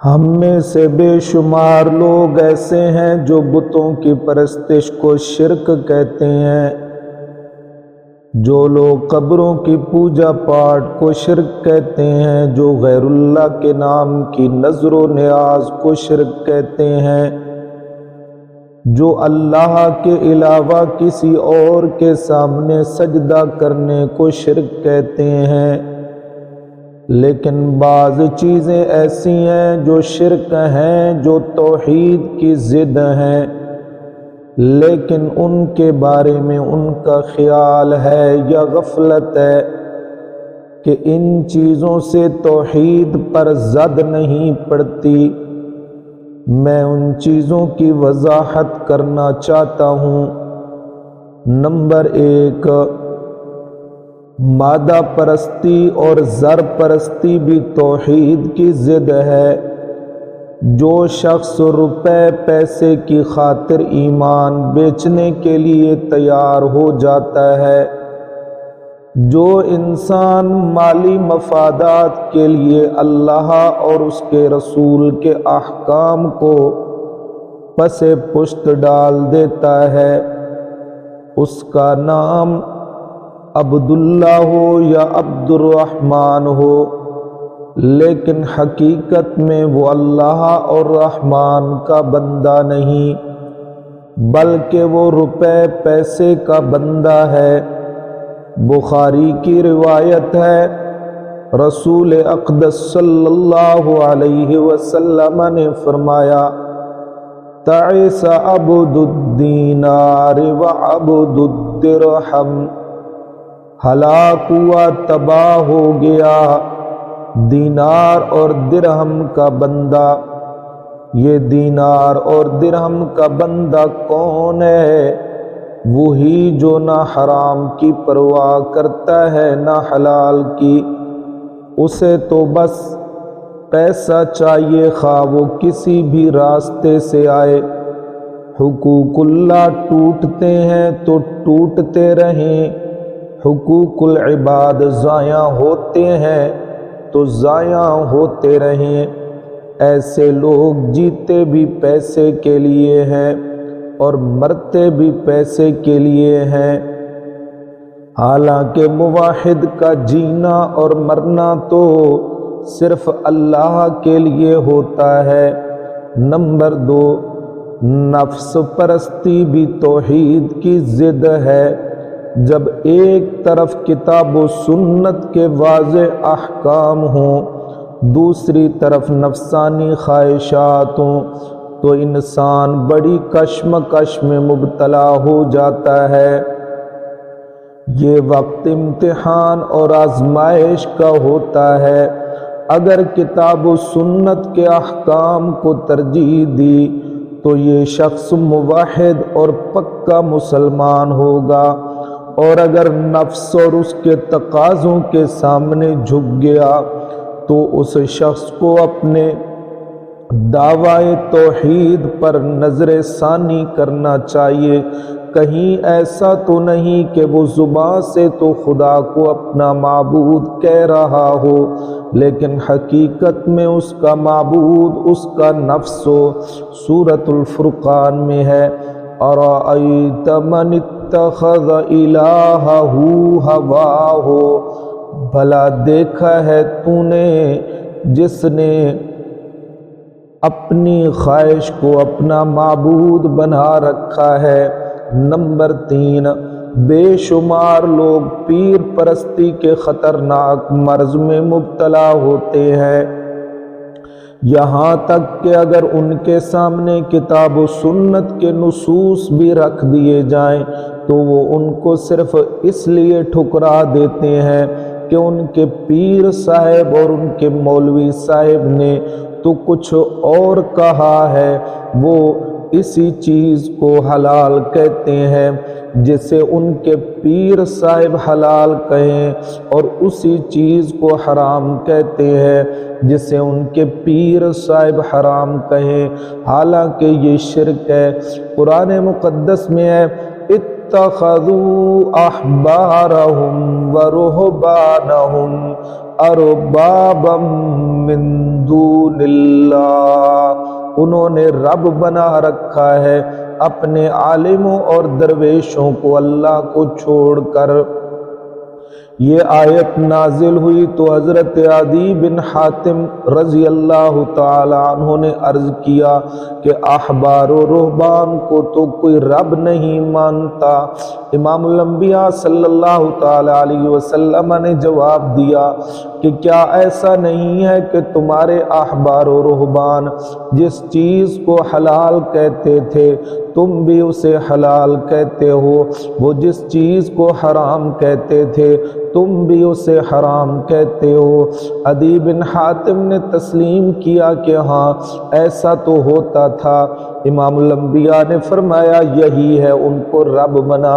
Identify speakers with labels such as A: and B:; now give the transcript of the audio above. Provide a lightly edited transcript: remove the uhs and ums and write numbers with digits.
A: ہم میں سے بے شمار لوگ ایسے ہیں جو بتوں کی پرستش کو شرک کہتے ہیں، جو لوگ قبروں کی پوجا پاٹ کو شرک کہتے ہیں، جو غیر اللہ کے نام کی نظر و نیاز کو شرک کہتے ہیں، جو اللہ کے علاوہ کسی اور کے سامنے سجدہ کرنے کو شرک کہتے ہیں۔ لیکن بعض چیزیں ایسی ہیں جو شرک ہیں، جو توحید کی ضد ہیں، لیکن ان کے بارے میں ان کا خیال ہے یا غفلت ہے کہ ان چیزوں سے توحید پر زد نہیں پڑتی۔ میں ان چیزوں کی وضاحت کرنا چاہتا ہوں۔ نمبر 1، مادہ پرستی اور زر پرستی بھی توحید کی ضد ہے۔ جو شخص روپے پیسے کی خاطر ایمان بیچنے کے لیے تیار ہو جاتا ہے، جو انسان مالی مفادات کے لیے اللہ اور اس کے رسول کے احکام کو پس پشت ڈال دیتا ہے، اس کا نام عبداللہ ہو یا عبد الرحمن ہو، لیکن حقیقت میں وہ اللہ اور رحمان کا بندہ نہیں، بلکہ وہ روپے پیسے کا بندہ ہے۔ بخاری کی روایت ہے، رسول اقدس صلی اللہ علیہ وسلم نے فرمایا، تعس عبد الدینار وعبد الدرہم، ہلاک ہوا، تباہ ہو گیا دینار اور درہم کا بندہ۔ یہ دینار اور درہم کا بندہ کون ہے؟ وہی جو نہ حرام کی پرواہ کرتا ہے نہ حلال کی، اسے تو بس پیسہ چاہیے، خواہ وہ کسی بھی راستے سے آئے۔ حقوق اللہ ٹوٹتے ہیں تو ٹوٹتے رہیں، حقوق العباد ضائع ہوتے ہیں تو ضائع ہوتے رہیں۔ ایسے لوگ جیتے بھی پیسے کے لیے ہیں اور مرتے بھی پیسے کے لیے ہیں، حالانکہ موحد کا جینا اور مرنا تو صرف اللہ کے لیے ہوتا ہے۔ نمبر 2، نفس پرستی بھی توحید کی ضد ہے۔ جب ایک طرف کتاب و سنت کے واضح احکام ہوں، دوسری طرف نفسانی خواہشات ہوں، تو انسان بڑی کشمکش میں مبتلا ہو جاتا ہے۔ یہ وقت امتحان اور آزمائش کا ہوتا ہے۔ اگر کتاب و سنت کے احکام کو ترجیح دی تو یہ شخص موحد اور پکا مسلمان ہوگا، اور اگر نفس اور اس کے تقاضوں کے سامنے جھک گیا تو اس شخص کو اپنے دعوی توحید پر نظر ثانی کرنا چاہیے۔ کہیں ایسا تو نہیں کہ وہ زبان سے تو خدا کو اپنا معبود کہہ رہا ہو، لیکن حقیقت میں اس کا معبود اس کا نفس ہو۔ سورۃ الفرقان میں ہے، أَرَأَيْتَ مَنِ اتَّخَذَ إِلَٰهَهُ هَوَاهُ، بھلا دیکھا ہے تو نے جس نے اپنی خواہش کو اپنا معبود بنا رکھا ہے۔ نمبر 3، بے شمار لوگ پیر پرستی کے خطرناک مرض میں مبتلا ہوتے ہیں، یہاں تک کہ اگر ان کے سامنے کتاب و سنت کے نصوص بھی رکھ دیے جائیں تو وہ ان کو صرف اس لیے ٹھکرا دیتے ہیں کہ ان کے پیر صاحب اور ان کے مولوی صاحب نے تو کچھ اور کہا ہے۔ وہ اسی چیز کو حلال کہتے ہیں جسے ان کے پیر صاحب حلال کہیں، اور اسی چیز کو حرام کہتے ہیں جسے ان کے پیر صاحب حرام کہیں، حالانکہ یہ شرک ہے۔ قرآن مقدس میں ہے، اتخذوا احبارهم ورهبانهم اربابا من دون اللہ، انہوں نے رب بنا رکھا ہے اپنے عالموں اور درویشوں کو اللہ کو چھوڑ کر۔ یہ آیت نازل ہوئی تو حضرت عدی بن حاتم رضی اللہ تعالی عنہ نے عرض کیا کہ احبار و رہبان کو تو کوئی رب نہیں مانتا۔ امام الانبیاء صلی اللہ تعالی علیہ وسلم نے جواب دیا کہ کیا ایسا نہیں ہے کہ تمہارے احبار و رہبان جس چیز کو حلال کہتے تھے تم بھی اسے حلال کہتے ہو، وہ جس چیز کو حرام کہتے تھے تم بھی اسے حرام کہتے ہو۔ عدی بن حاتم نے تسلیم کیا کہ ہاں ایسا تو ہوتا تھا۔ امام الانبیاء نے فرمایا یہی ہے ان کو رب بنا